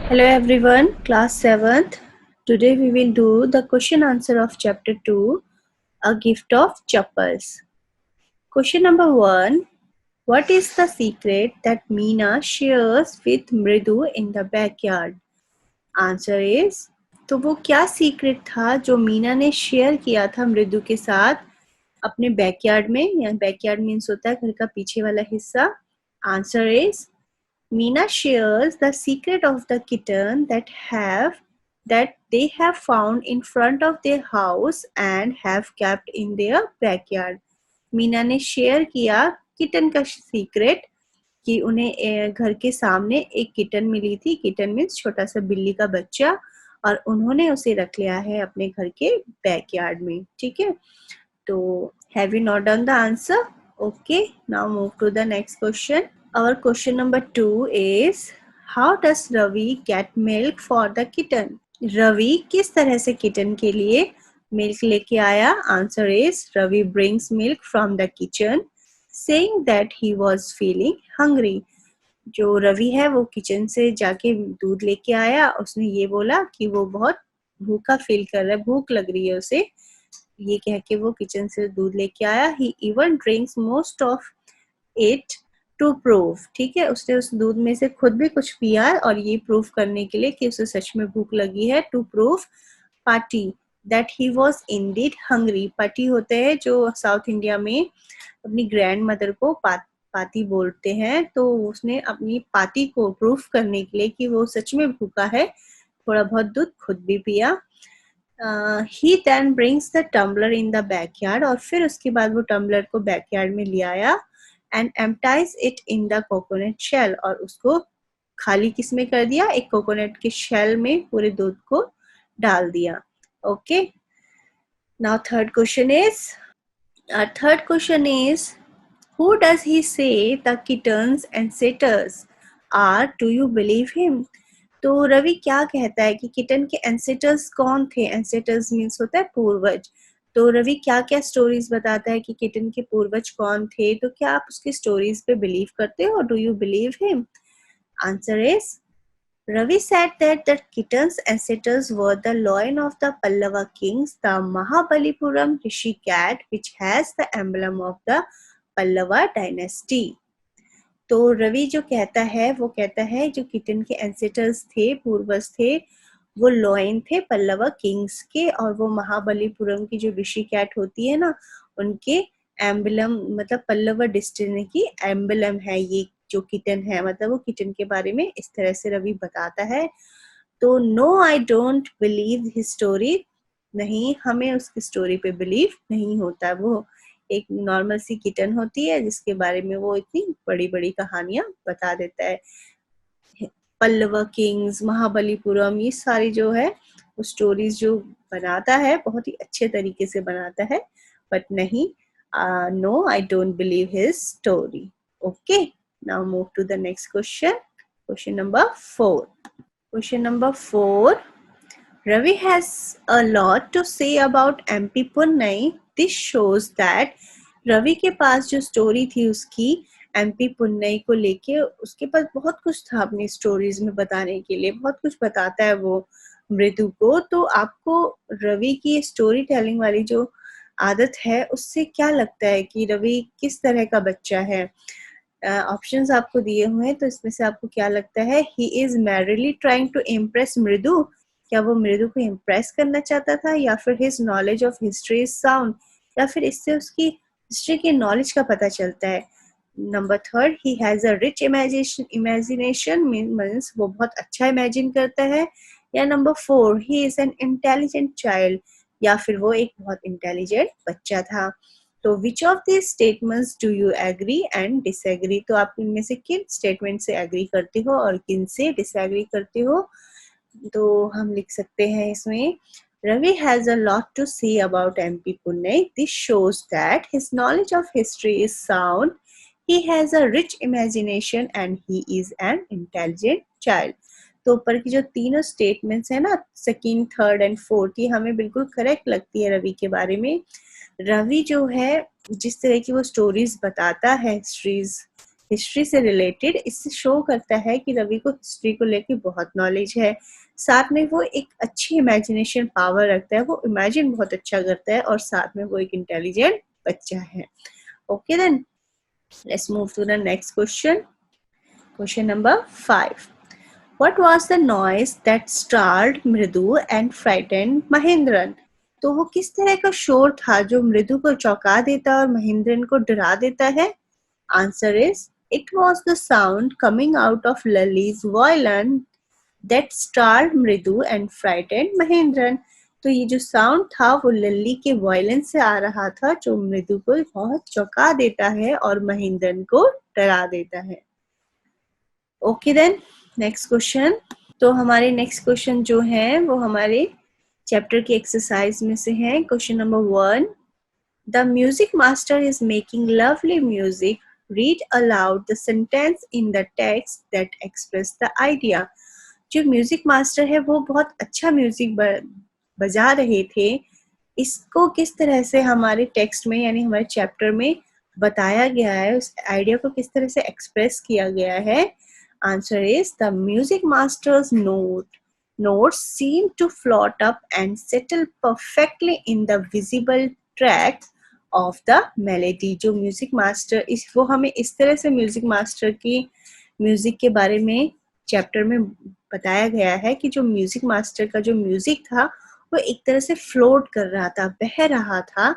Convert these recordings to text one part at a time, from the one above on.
Hello everyone, class 7th. Today we will do the question answer of chapter 2, A Gift of Chappals. Question number 1. What is the secret that Meena shares with Mridu in the backyard? Answer is, तो वो क्या secret था जो मीना ने share किया था मृदु के साथ अपने बैकयार्ड में, या बैकयार्ड मीन्स होता है घर का पीछे वाला हिस्सा. Answer is, Meena shares the secret of the kitten that they have found in front of their house and have kept in their backyard. Meena ने शेयर किया किटन का सीक्रेट कि उन्हें घर के सामने एक किटन मिली थी. किटन मीन्स छोटा सा बिल्ली का बच्चा, और उन्होंने उसे रख लिया है अपने घर के बैकयार्ड में. ठीक है, तो have you note down the answer? Okay, now move to the next question. Our question number 2 is, how does Ravi get milk for the kitten? Ravi किस तरह से किटन के लिए मिल्क लेके आया? Answer is, Ravi brings milk from the kitchen saying that he was feeling hungry. जो रवि है वो किचन से जाके दूध लेके आया. उसने ये बोला कि वो बहुत भूखा फील कर रहा है, भूख लग रही है उसे. ये कह के वो किचन से दूध लेके आया. He even drinks most of it to prove. ठीक है, उसने उस दूध में से खुद भी कुछ पिया और ये प्रूव करने के लिए कि उसे सच में भूख लगी है. To prove party that he was indeed hungry. Party होते हैं जो साउथ इंडिया में अपनी ग्रैंड मदर को पाती बोलते हैं. तो उसने अपनी पाती को प्रूव करने के लिए कि वो सच में भूखा है, थोड़ा बहुत दूध खुद भी पिया. He then brings the tumbler in the backyard. और फिर उसके बाद वो टम्बलर को बैकयार्ड में ले आया. And empties it in the coconut shell. और उसको खाली किस में कर दिया? एक कोकोनट के शेल में पूरे दूध को डाल दिया. Okay, now third question is, who does he say the kittens ancestors are? Do you believe him? तो रवि क्या कहता है कि किटन के एंसेटर्स कौन थे? एंसेटर्स मीन्स होता है पूर्वज. तो रवि क्या क्या स्टोरीज बताता है कि किटन के पूर्वज कौन थे? तो क्या आप उसकी स्टोरीज पे बिलीव करते हो? Do you believe him? Answer is, Ravi said that the kitten's ancestors were the loin of the Pallava kings, the Mahabalipuram Rishi cat, which has the emblem of the Pallava dynasty. तो रवि जो कहता है वो कहता है जो kitten के एंसेटर्स थे, पूर्वज थे, वो लॉयन थे पल्लवा किंग्स के, और वो महाबलीपुरम की जो ऋषि कैट होती है ना, उनके एम्बलम, मतलब पल्लवा डिस्टिनी की एम्बलम है ये जो किटन है. मतलब वो किटन के बारे में इस तरह से रवि बताता है. तो no, I don't believe his story. नहीं, हमें उसकी स्टोरी पे बिलीव नहीं होता. वो एक नॉर्मल सी किटन होती है जिसके बारे में वो इतनी बड़ी बड़ी कहानियां बता देता है. पल्लव किंग्स, महाबलीपुरम, ये सारी जो है वो स्टोरीज जो बनाता है बहुत ही अच्छे तरीके से बनाता है. बट नहीं, no, I don't believe his story. Okay, now move to the next question. Question number 4. Question number 4. Ravi has a lot to say about MP Punnai. This shows that Ravi के पास जो स्टोरी थी उसकी MP पुन्नई को लेके, उसके पास बहुत कुछ था अपनी स्टोरीज में बताने के लिए. बहुत कुछ बताता है वो मृदु को. तो आपको रवि की स्टोरी टेलिंग वाली जो आदत है उससे क्या लगता है कि रवि किस तरह का बच्चा है? ऑप्शंस आपको दिए हुए हैं, तो इसमें से आपको क्या लगता है? He is merely trying to impress Mridu. क्या वो मृदु को इम्प्रेस करना चाहता था? या फिर his knowledge of history is sound, या फिर इससे उसकी हिस्ट्री के नॉलेज का पता चलता है? Number 3, he has a rich imagination means वो बहुत अच्छा इमेजिन करता है. या number 4, he is an intelligent child, या फिर वो एक बहुत इंटेलिजेंट बच्चा था. तो which of this statements do you agree and disagree? तो आप इनमें से किन स्टेटमेंट से एग्री करते हो और किन से डिसएग्री करते हो? तो हम लिख सकते हैं इसमें, Ravi has a lot to say about MP Punnai. This shows that his knowledge of history is sound. He has a rich imagination and he is an intelligent child. तो ऊपर की जो तीनों स्टेटमेंट्स है ना, सेकंड, थर्ड एंड फोर्थ, ये हमें बिल्कुल करेक्ट लगती है रवि के बारे में. रवि जो है जिस तरह की वो स्टोरीज बताता है हिस्ट्रीज हिस्ट्री से रिलेटेड, इससे शो करता है कि रवि को हिस्ट्री को लेके बहुत नॉलेज है। साथ में वो एक अच्छी इमेजिनेशन पावर रखता है, वो इमेजिन बहुत अच्छा करता है और साथ में वो एक इंटेलिजेंट बच्चा है। Okay then, let's move to the next question. Question number 5. What was the noise that startled मृदु and frightened महेंद्रन? तो वो किस तरह का शोर था जो मृदु को चौंका देता और महेंद्रन को डरा देता है? Answer is, it was the sound coming out of Lali's violin that startled मृदु and frightened महेंद्रन. तो ये जो साउंड था वो लल्ली के वायलिन से आ रहा था जो मृदु को बहुत चौंका देता है और महेंद्रन को डरा देता है। Okay then, next question. तो हमारे नेक्स्ट क्वेश्चन जो है वो हमारे चैप्टर की एक्सरसाइज में से है। Question number 1. The music master is making lovely music, read aloud the sentence in the text that express the idea. जो म्यूजिक मास्टर है वो बहुत अच्छा म्यूजिक बजा रहे थे, इसको किस तरह से हमारे टेक्स्ट में यानी हमारे चैप्टर में बताया गया है, उस आइडिया को किस तरह से एक्सप्रेस किया गया है। Answer is, the music master's notes seem to float up and settle perfectly in the visible track of the melody. जो म्यूजिक मास्टर वो हमें इस तरह से म्यूजिक मास्टर की म्यूजिक के बारे में चैप्टर में बताया गया है कि जो म्यूजिक मास्टर का जो म्यूजिक था वो एक तरह से फ्लोट कर रहा था, बह रहा था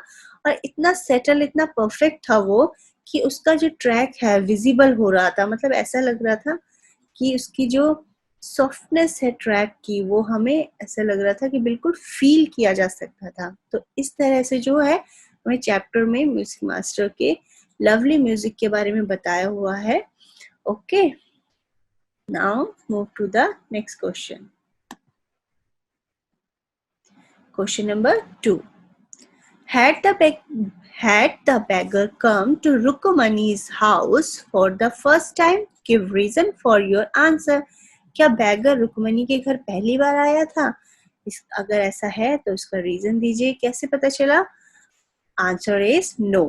और इतना सेटल, इतना परफेक्ट था वो कि उसका जो ट्रैक है विजिबल हो रहा था। मतलब ऐसा लग रहा था कि उसकी जो सॉफ्टनेस है ट्रैक की वो हमें ऐसा लग रहा था कि बिल्कुल फील किया जा सकता था। तो इस तरह से जो है हमें चैप्टर में म्यूजिक मास्टर के लवली म्यूजिक के बारे में बताया हुआ है। Okay, now move to the next question. Question number 2. Had the beggar come to Rukmani's house for the first time? Give reason for your answer. क्या बैगर रुक्मणी के घर पहली बार आया था? अगर ऐसा है तो उसका रीजन दीजिए, कैसे पता चला? Answer is no.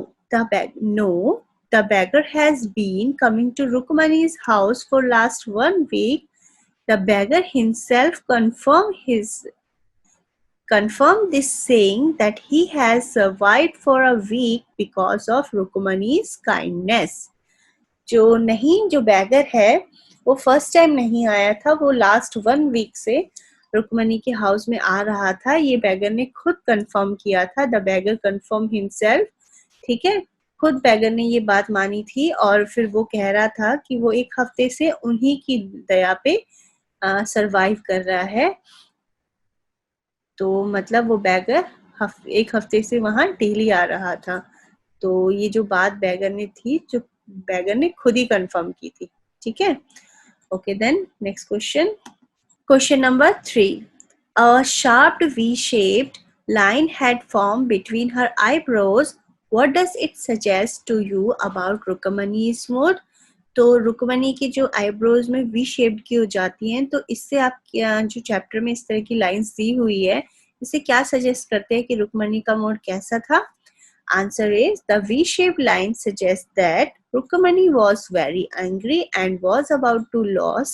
The beggar has been coming to Rukmani's house for last 1 week. The beggar himself confirmed this, saying that he has survived for a week because of Rukmani's kindness. जो bagger है वो first time नहीं आया था, वो last 1 week से रुक्मणी के house में आ रहा था। ये बैगर ने खुद कंफर्म किया था। द बैगर कंफर्म हिमसेल्फ, ठीक है, खुद बैगर ने ये बात मानी थी और फिर वो कह रहा था कि वो 1 हफ्ते से उन्हीं की दया पे सरवाइव कर रहा है। तो मतलब वो बैगर 1 हफ्ते से वहां डेली आ रहा था। तो ये जो बात बैगर ने थी, जो बैगर ने खुद ही कंफर्म की थी, ठीक है। Okay then, next question. Question number 3. A sharp V-shaped line had formed between her eyebrows. What does it suggest to you about Rukmani's mood? तो रुक्मणी की जो आईब्रोज में वी शेप्ड की हो जाती हैं, तो इससे आप जो चैप्टर में इस तरह की लाइंस दी हुई है, इससे क्या सजेस्ट करते हैं कि रुक्मणी का मूड कैसा था? Answer is, the V-shaped line suggests that Rukmani was very angry and was about to lose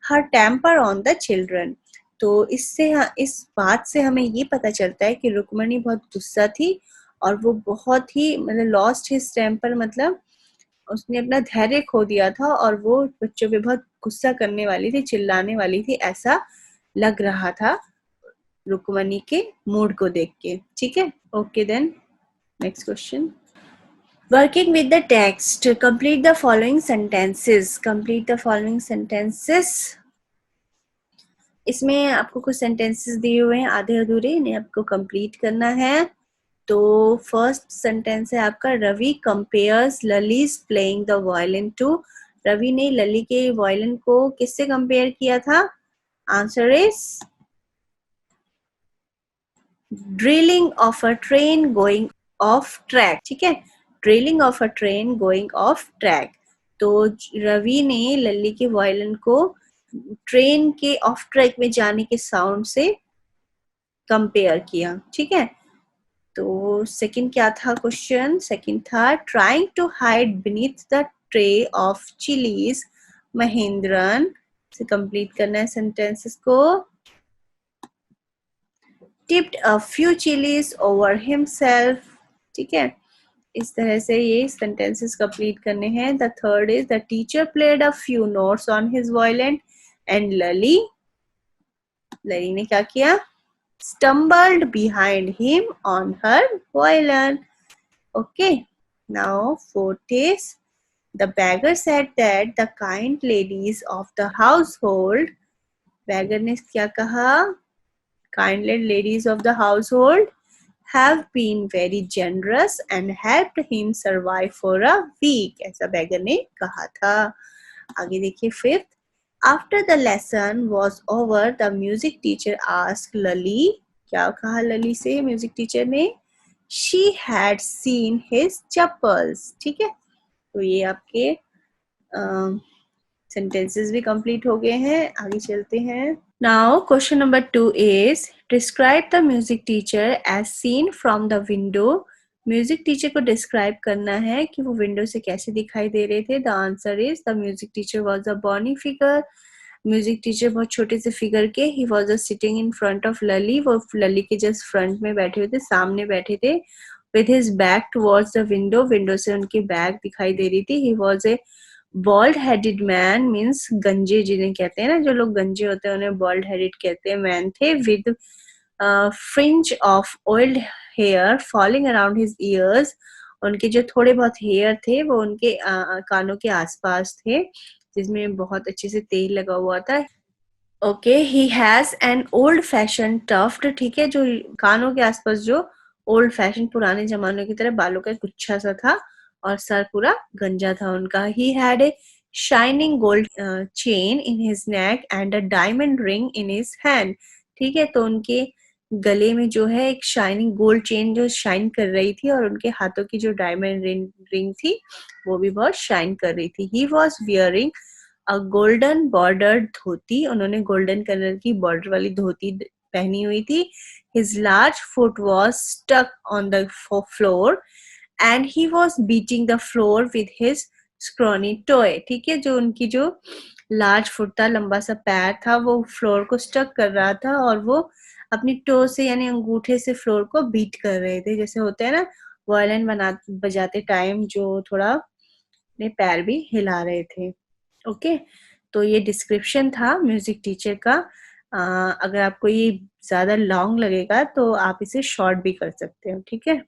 her temper on the children. तो इस बात से हमें ये पता चलता है कि रुक्मणी बहुत गुस्सा थी और वो बहुत ही मतलब लॉस्ट हिज टेम्पर, मतलब उसने अपना धैर्य खो दिया था और वो बच्चों पे बहुत गुस्सा करने वाली थी, चिल्लाने वाली थी, ऐसा लग रहा था रुक्मणी के मूड को देख के, ठीक है। Okay then, next question. Working with the text, complete the following sentences. Complete the following sentences. इसमें आपको कुछ सेंटेंसेस दिए हुए हैं आधे अधूरे, इन्हें आपको कंप्लीट करना है। तो फर्स्ट सेंटेंस है आपका, Ravi compares Lali's playing the violin too. Ravi ने लली के वायलिन को किससे कंपेयर किया था? Answer is drilling of a train going off track, ठीक है, drilling of a train going off track. तो रवि ने लली के वायलिन को ट्रेन के ऑफ ट्रैक में जाने के साउंड से कंपेयर किया, ठीक है। तो सेकंड क्या था क्वेश्चन? सेकंड था, trying to hide beneath the tray of chilies. Mahendran से कंप्लीट करना है सेंटेंसेस को. Tipped a few chilies over himself. ठीक है, इस तरह से ये sentences complete करने हैं. The third is the teacher played a few notes on his violin and Lali ने क्या किया? Stumbled behind him on her violin. Okay, now fourth is the beggar said that the kind ladies of the household. beggar ने क्या कहा? Kind ladies of the household have been very generous and helped him survive for a week. ऐसा beggar ने कहा था. आगे देखिए fifth. After the lesson was over, the music teacher asked Lali. क्या कहा लली से म्यूजिक टीचर ने? She had seen his chappals. ठीक है, तो ये आपके sentences भी complete हो गए हैं. आगे चलते हैं. Now question number 2 is describe the music teacher as seen from the window. Music teacher को डिस्क्राइब करना है कि वो विंडो से कैसे दिखाई दे रहे थे. The answer is the music teacher was a bony figure. Music teacher बहुत छोटे से फिगर के. He was a sitting in front of Lali. वो लली के जस्ट फ्रंट में बैठे हुए थे, सामने बैठे थे. With his back towards the window. Window से उनकी बैक दिखाई दे रही थी. He was a bald headed man. Means गंजे जिन्हें कहते हैं ना, जो लोग गंजे होते हैं उन्हें बॉल्ड हेडेड कहते हैं. मैन थे. With fringe of old hair falling around his ears. उनके जो थोड़े बहुत हेयर थे वो उनके कानों के आसपास थे, जिसमें बहुत अच्छे से तेल लगा हुआ था. Okay, he has an old fashion tuft. ठीक है, जो कानों के आसपास जो ओल्ड फैशन पुराने जमानों की तरह बालों का गुच्छा सा था और सर पूरा गंजा था उनका. He had a shining gold chain in his neck and a diamond ring in his hand. ठीक है, तो उनके गले में जो है एक शाइनिंग गोल्ड चेन जो शाइन कर रही थी और उनके हाथों की जो डायमंड रिंग थी वो भी बहुत शाइन कर रही थी. He was wearing a golden bordered dhoti. उन्होंने गोल्डन कलर की बॉर्डर वाली धोती पहनी हुई थी. His large foot was stuck on the floor and he was beating the floor with his scrawny toe. ठीक है, जो उनकी जो लार्ज फुट था, लंबा सा पैर था, वो फ्लोर को स्टक कर रहा था और वो अपनी टो से यानी अंगूठे से फ्लोर को बीट कर रहे थे. जैसे होते हैं ना वायलिन बजाते टाइम जो थोड़ा अपने पैर भी हिला रहे थे. ओके, तो ये डिस्क्रिप्शन था म्यूजिक टीचर का. अगर आपको ये ज्यादा लॉन्ग लगेगा तो आप इसे शॉर्ट भी कर सकते हो. ठीक है,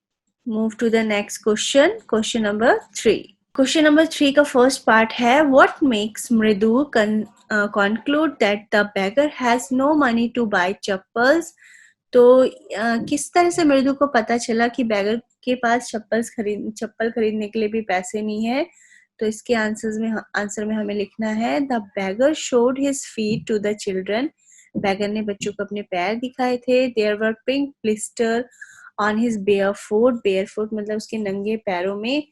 move to the next question. Question number 3. Question number 3 का फर्स्ट पार्ट है what makes Mridu conclude that the beggar has no money to buy chappals. तो किस तरह से मृदु को पता चला कि बैगर के पास चप्पल खरीदने के लिए भी पैसे नहीं है. तो इसके आंसर में हमें लिखना है the beggar showed his feet to the children. Beggar ने बच्चों को अपने पैर दिखाए थे. There were pink blister on his bare foot मतलब उसके नंगे पैरों में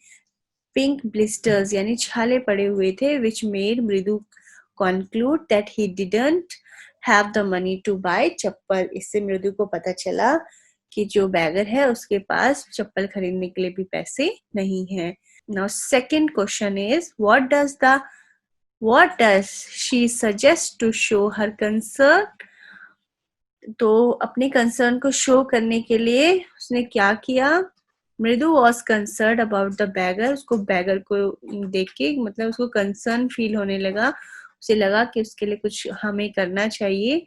पिंक ब्लिस्टर्स यानी छाले पड़े हुए थे. विच मेड मृदु conclude that he didn't have the money to buy चप्पल. इससे मृदु को पता चला कि जो बैगर है उसके पास चप्पल खरीदने के लिए भी पैसे नहीं हैं. Now second question is what does she suggest to show her concern. तो अपने कंसर्न को शो करने के लिए उसने क्या किया? मृदु was concern about the bagger. उसको बैगर को देख के मतलब उसको कंसर्न फील होने लगा. उसे लगा कि उसके लिए कुछ हमें करना चाहिए.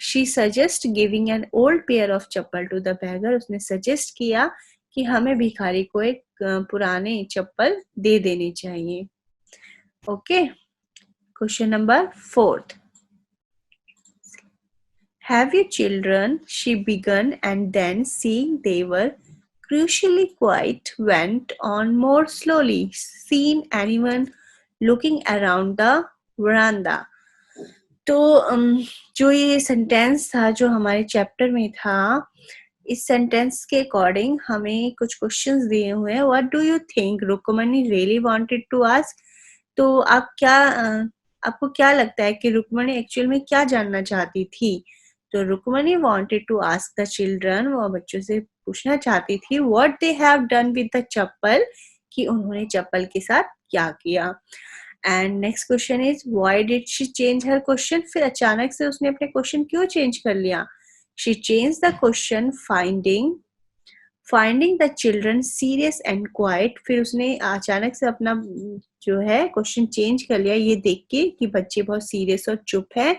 She suggest giving an old pair of chappal to the beggar. उसने सजेस्ट किया कि हमें भिखारी को एक पुराने चप्पल दे देने चाहिए. Okay, question number 4. Have you children? She began and then seeing they were crucially quiet went on more slowly. Seen anyone looking around the veranda. तो जो ये सेंटेंस था जो हमारे चैप्टर में था, इस सेंटेंस के अकॉर्डिंग हमें कुछ क्वेश्चंस दिए हुए हैं. What do you think Rukmini really wanted to ask. तो आपको क्या लगता है कि रुक्मणी एक्चुअल में क्या जानना चाहती थी. तो Rukmani wanted to ask the children. वो बच्चों से पूछना चाहती थी what they have done with the chappal, कि उन्होंने चप्पल के साथ क्या किया। And next question is why did she change her question, फिर अचानक से उसने अपने क्वेश्चन क्यों चेंज कर लिया। She change the question finding the children serious and quite, फिर उसने अचानक से अपना जो है क्वेश्चन चेंज कर लिया ये देख के कि बच्चे बहुत सीरियस और चुप है।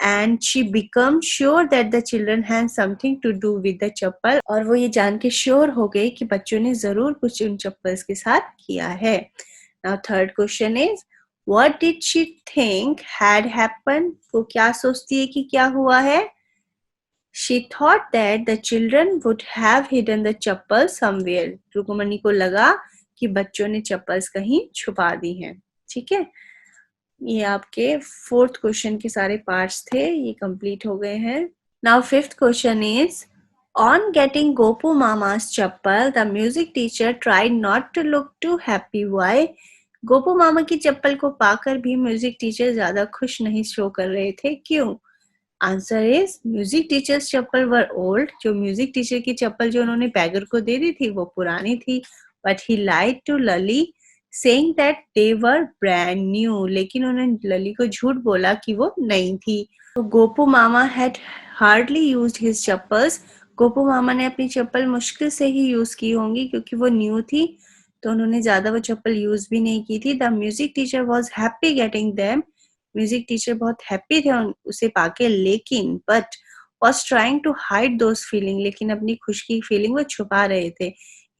And she become sure that the children have something to do with the chappal, और वो ये जान के श्योर हो गई कि बच्चों ने जरूर कुछ उन चप्पल्स के साथ किया है। Now third question is what did she think had happen, वो क्या सोचती है कि क्या हुआ है। She thought that the children would have hidden the chappal somewhere. Rukmini को लगा कि बच्चों ने चप्पल्स कहीं छुपा दी हैं। ठीक है, ये आपके फोर्थ क्वेश्चन के सारे पार्ट्स थे, ये कंप्लीट हो गए हैं। Now fifth question is on getting Gopu मामा's chappal the music teacher tried not to look too happy. Why, Gopu मामा की चप्पल को पाकर भी म्यूजिक टीचर ज्यादा खुश नहीं शो कर रहे थे, क्यों। Answer is music teachers chappal were old, जो म्यूजिक टीचर की चप्पल जो उन्होंने बैगर को दे दी थी वो पुरानी थी। But he lied to Lali saying that they were brand new, लेकिन उन्होंने लली को झूठ बोला कि वो नई थी। तो गोपू मामा had hardly used his chappals, Gopu मामा ने अपनी चप्पल मुश्किल से ही यूज की होंगी क्योंकि वो न्यू थी, तो उन्होंने ज्यादा वो चप्पल यूज भी नहीं की थी। The music teacher was happy getting them, music teacher बहुत हैप्पी थे उसे पाके, लेकिन but was trying to hide those feeling, लेकिन अपनी खुशी की फीलिंग वो छुपा रहे थे।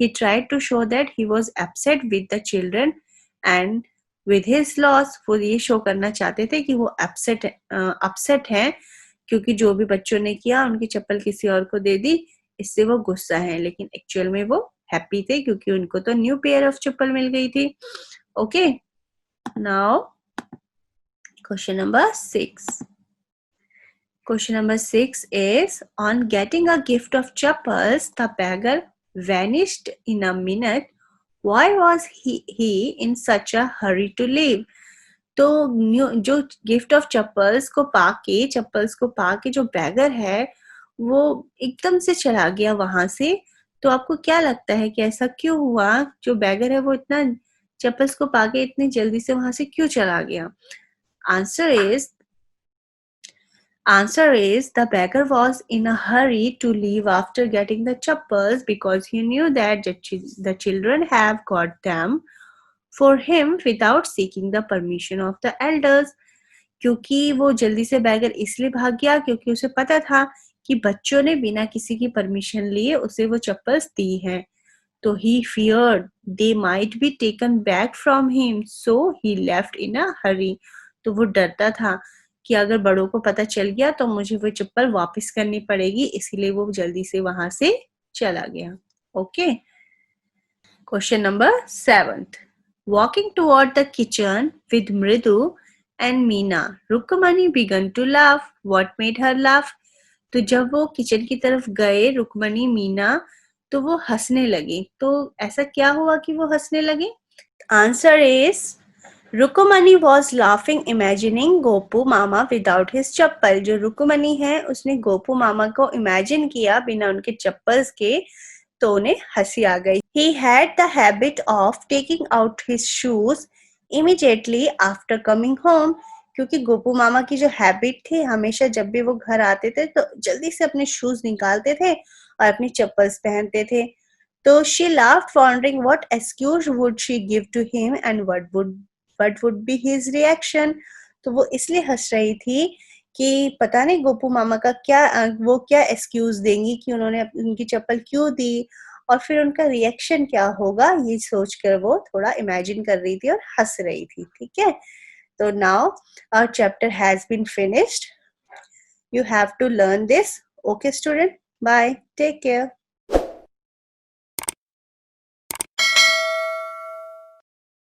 He tried to show that he was upset with the children and with his loss, वो ये शो करना चाहते थे कि वो अपसेट हैं क्योंकि जो भी बच्चों ने किया उनकी चप्पल किसी और को दे दी, इससे वो गुस्सा है, लेकिन एक्चुअल में वो हैप्पी थे क्योंकि उनको तो न्यू पेयर ऑफ चप्पल मिल गई थी। Okay, now question number 6. Question number 6 is on getting a gift of chappals, the beggar vanished in a minute. Why was he in such a hurry to leave? तो जो gift of chappals को पाके जो bagger है वो एकदम से चला गया वहां से। तो आपको क्या लगता है कि ऐसा क्यों हुआ, जो बैगर है वो इतना चप्पल्स को पाके इतनी जल्दी से वहां से क्यों चला गया। Answer is the beggar was in a hurry to leave after getting the chappals because he knew that the children have got them for him without seeking the permission of the elders. क्योंकि वो जल्दी से bagger इसलिए भाग गया क्योंकि उसे पता था कि बच्चों ने बिना किसी की परमिशन लिए उसे वो चप्पल्स दी हैं। तो he feared they might be taken back from him, so he left in a hurry. तो वो डरता था कि अगर बड़ों को पता चल गया तो मुझे वो चप्पल वापस करनी पड़ेगी, इसीलिए वो जल्दी से वहां से चला गया। Okay, question number 7. Walking toward the kitchen with Mridu and Meena, Rukmani began to laugh. What made her laugh? तो जब वो किचन की तरफ गए रुक्मणी मीना, तो वो हंसने लगी। तो ऐसा क्या हुआ कि वो हंसने लगी। Answer is Rukmani was laughing imagining Gopu मामा विदाउट हिज चप्पल। जो रुक्मणी है उसने गोपू मामा को इमेजिन किया बिना उनके चप्पल्स के, तो उन्हें हंसी आ गई। He had the habit of taking out his shoes immediately after coming home, क्योंकि गोपू मामा की जो हैबिट थी हमेशा जब भी वो घर आते थे तो जल्दी से अपने शूज निकालते थे और अपनी चप्पल्स पहनते थे। तो she laughed wondering what excuse would she give to him and what would be his reaction. तो वो इसलिए हंस रही थी कि पता नहीं गोपू मामा का वो क्या एक्सक्यूज देंगी कि उन्होंने उनकी चप्पल क्यों दी और फिर उनका रिएक्शन क्या होगा, ये सोचकर वो थोड़ा इमेजिन कर रही थी और हंस रही थी। ठीक है, so now our chapter has been finished. You have to learn this. Okay, student. Bye. Take care.